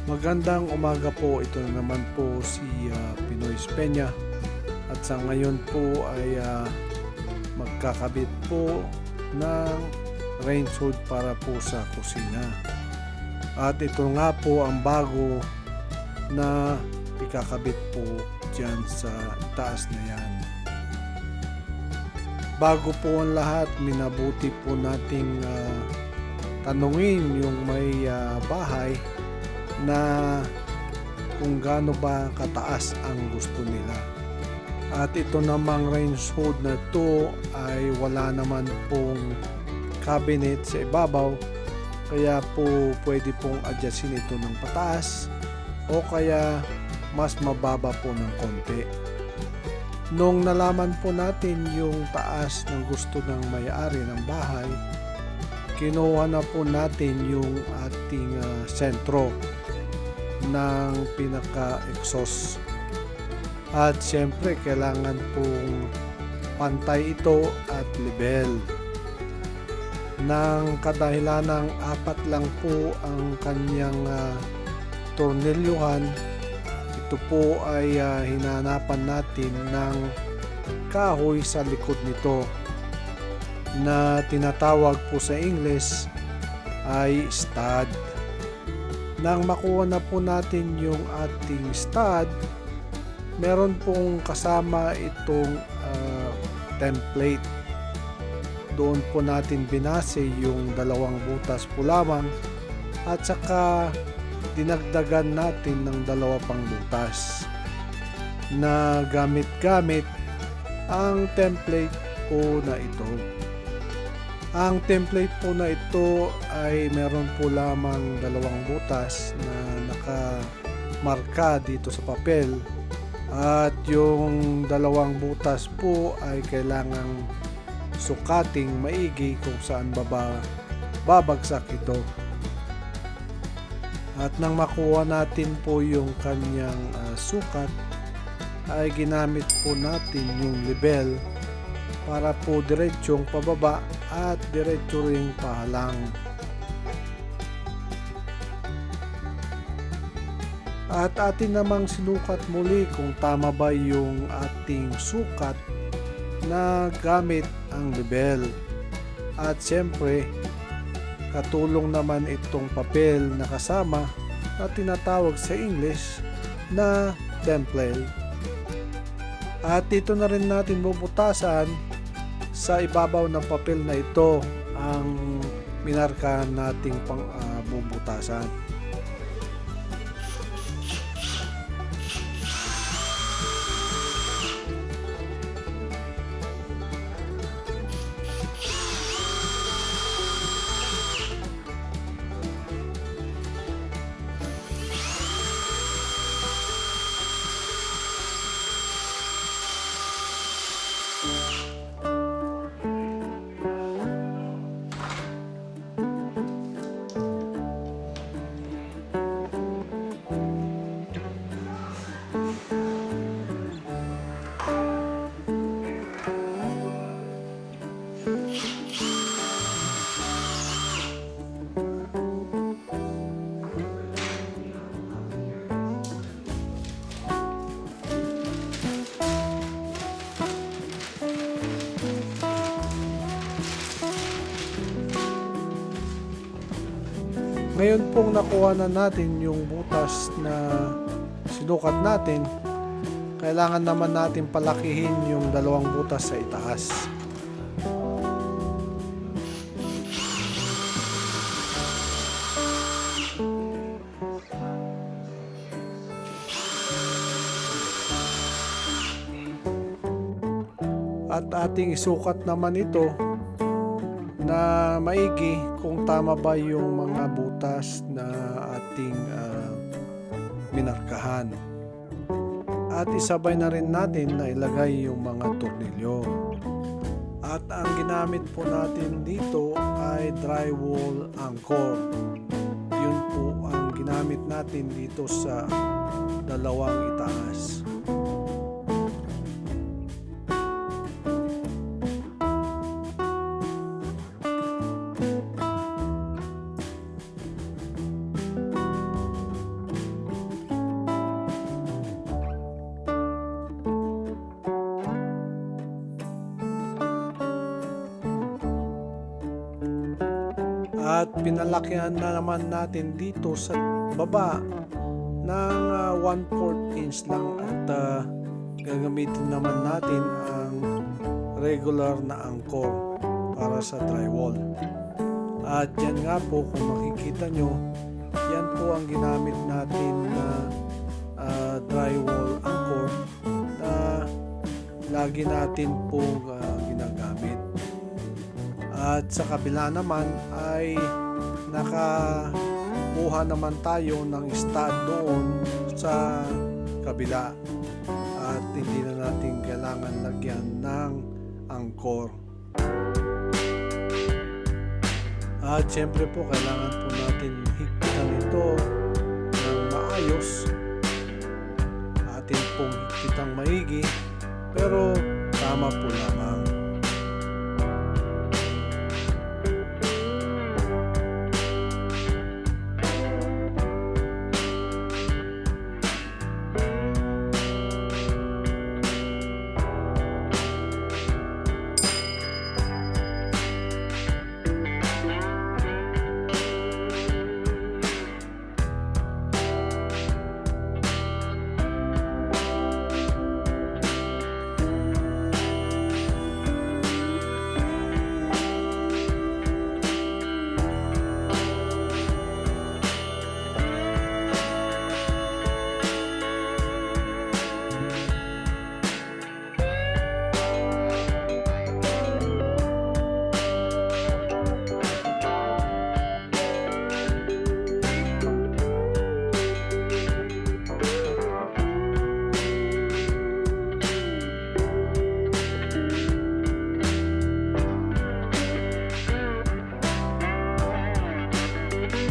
Magandang umaga po, ito na naman po si Pinoy Peña at sa ngayon po ay magkakabit po ng rain hood para po sa kusina. At ito nga po ang bago na ikakabit po dyan sa taas na yan. Bago po ang lahat, minabuti po nating tanungin yung may bahay na kung gaano ba kataas ang gusto nila. At ito namang rain hood na to ay wala naman pong cabinet sa ibabaw, kaya po pwede pong adjustin ito ng pataas o kaya mas mababa po ng konti. Nung nalaman po natin yung taas ng gusto ng may-ari ng bahay, kinuha na po natin yung ating sentro ng pinaka-exhaust. At siyempre kailangan pong pantay ito at level. Nang kadahilanang apat lang po ang kanyang tornilyuhan, ito po ay hinanapan natin ng kahoy sa likod nito na tinatawag po sa English ay stud. Nang makuha na po natin yung ating stud, meron pong kasama itong template. Doon po natin binase yung dalawang butas po lamang at saka dinagdagan natin ng dalawa pang butas na gamit-gamit ang template po na ito. Ang template po na ito ay meron po lamang dalawang butas na nakamarka dito sa papel at yung dalawang butas po ay kailangang sukating maigi kung saan babagsak ito. At nang makuha natin po yung kanyang sukat, ay ginamit po natin yung level para po diretsong pababa at diretso ring pahalang. At atin namang sinukat muli kung tama ba yung ating sukat na gamit ang level. At siyempre, katulong naman itong papel na kasama na tinatawag sa English na template. At ito na rin natin bubutasan sa ibabaw ng papel na ito ang minarkahan nating bubutasan. Ngayon pong nakuha na natin yung butas na sinukat natin, kailangan naman natin palakihin yung dalawang butas sa itaas. At ating isukat naman ito na maigi kung tama ba yung mga butas na ating minarkahan. At isabay na rin natin na ilagay yung mga tornilyo. At ang ginamit po natin dito ay drywall anchor. Yun po ang ginamit natin dito sa dalawang itaas. At pinalakihan na naman natin dito sa baba ng 1/4 inch lang at gagamitin naman natin ang regular na angkor para sa drywall. At yan nga po, kung makikita nyo, yan po ang ginamit natin na drywall angkor na lagi natin po ginagamit. At sa kabila naman ay nakakuha naman tayo ng stud doon sa kabila at hindi na natin kailangan lagyan ng angkor. At syempre po kailangan po natin higpitan ito ng maayos, atin pong higpitang maigi pero tama po lamang.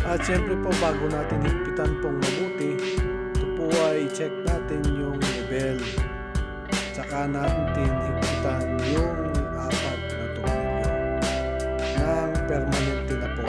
At syempre po bago natin higpitan pong mabuti, ito po ay check natin yung level. Tsaka natin higpitan yung 4 na tornilyo ng permanente na po.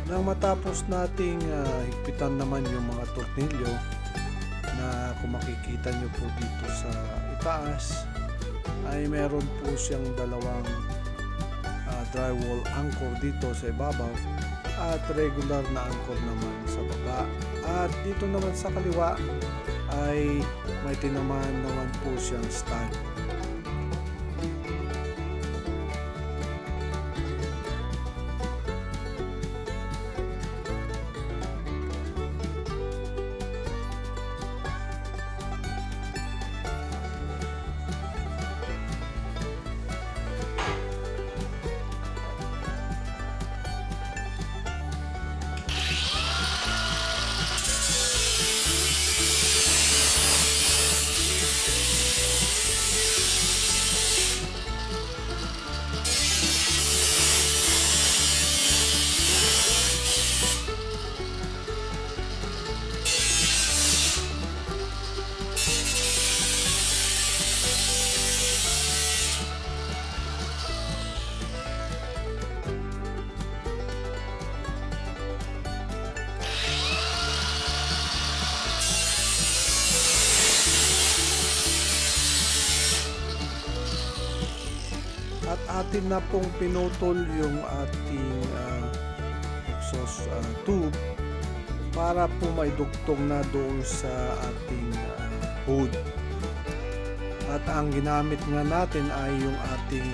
Nang matapos nating higpitan naman yung mga tornilyo na kung makikita nyo po dito sa itaas ay meron po siyang dalawang drywall anchor dito sa ibabaw at regular na anchor naman sa baba. At dito naman sa kaliwa ay may tinamaan naman po siyang stud. At atin na pong pinutol yung ating exhaust tube para po may dugtong na doon sa ating hood. At ang ginamit nga natin ay yung ating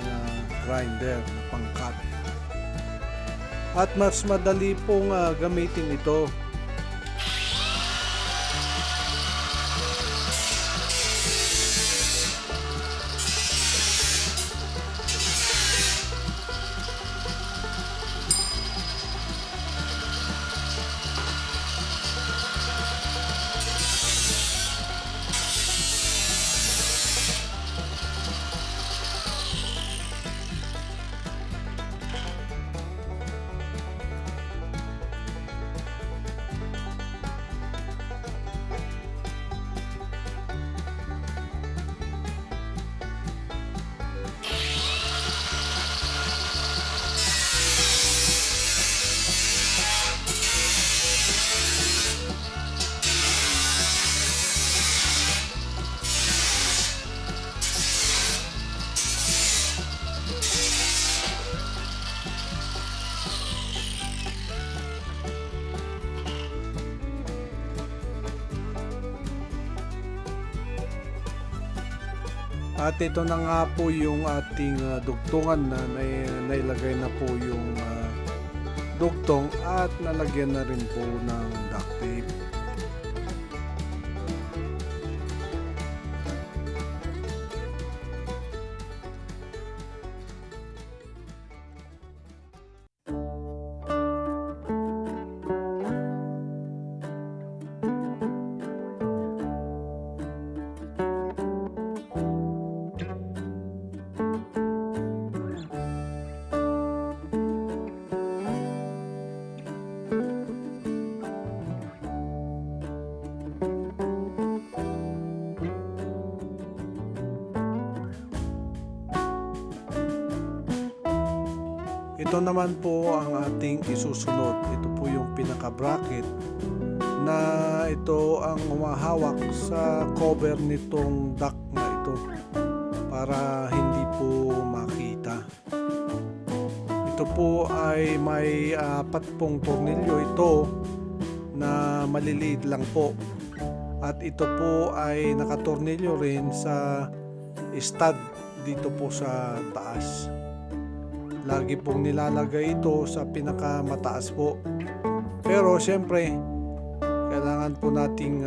grinder na pangkat. At mas madali pong gamitin ito At ito na nga po yung ating dugtungan na nailagay na po yung dugtong at nalagyan na rin po ng duct tape. Ito naman po ang ating isusunod. Ito po yung pinaka-bracket na ito ang humahawak sa cover nitong duct na ito para hindi po makita. Ito po ay may 4 tornilyo ito na maliliit lang po. At ito po ay nakatornilyo rin sa stud dito po sa taas. Lagi pong nilalagay ito sa pinakamataas po. Pero siyempre, kailangan po nating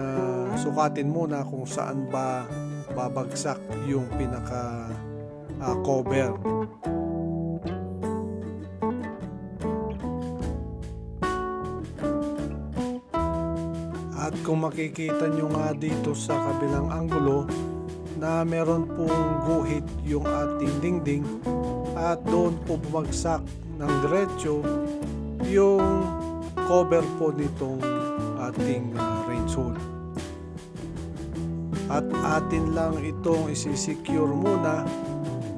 sukatin muna kung saan ba babagsak yung pinaka cover. At kung makikita nyo nga dito sa kabilang anggulo na meron pong guhit yung ating dingding, at doon po bumagsak ng diretso yung cover po nitong ating range hood. At atin lang itong isi-secure muna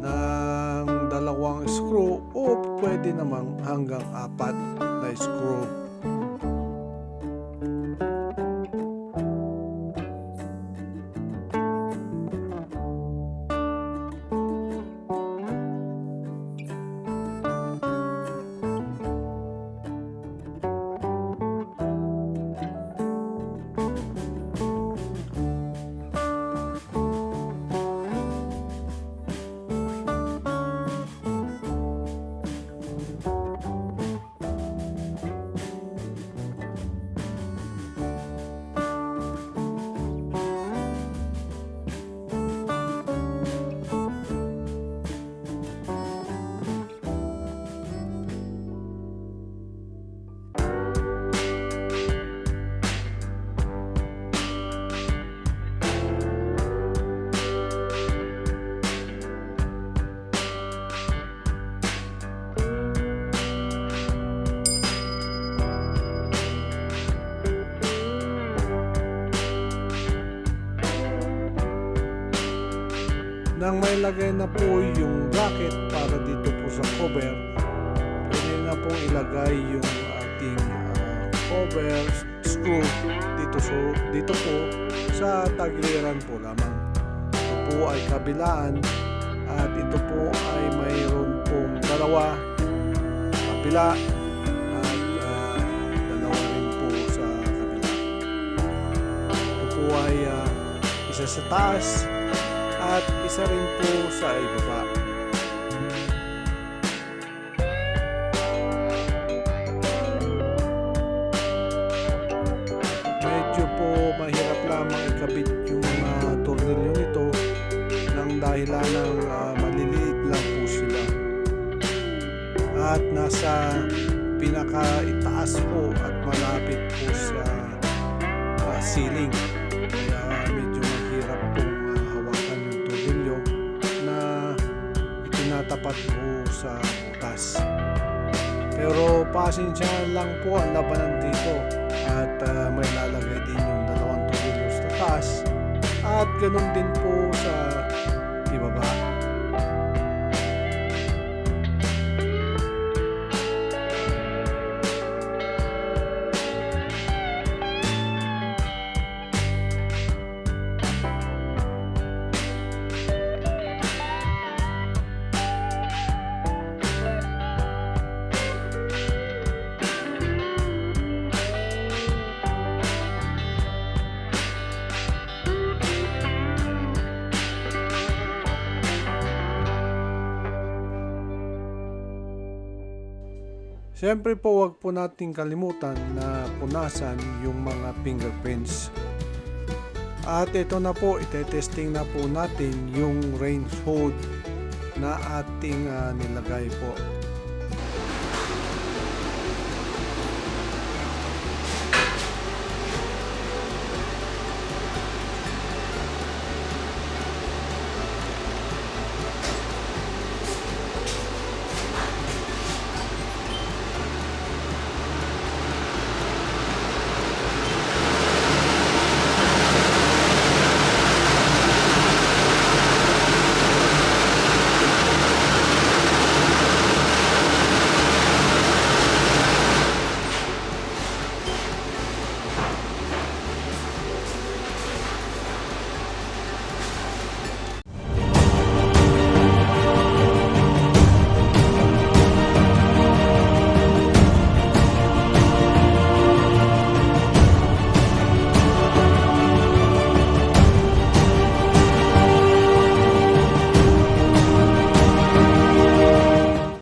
ng 2 screw o pwede namang hanggang 4 na screw. Nang may lagay na po yung bracket para dito po sa cover, pwede na pong ilagay yung ating cover screw dito po sa tagiliran po lamang. Ito po ay kabilaan at ito po ay mayroon pong 2 kabila at 2 rin po sa kabila. Ito po ay isa sa taas at isa rin po sa ibaba. Medyo po mahirap lamang ikabit yung tornilyo nito nang dahilan ng maliliit lang po sila. At nasa pinaka-itaas po at malapit po sa ceiling. Kaya medyo mahirap po tapat po sa butas. Pero pasensya lang po ang labanan dito at may lalagay din yung 2 tornilyo sa taas at ganun din po sa ibaba. Siyempre po, wag po nating kalimutan na punasan yung mga fingerprints. At ito na po, itetesting na po natin yung range hood na ating nilagay po.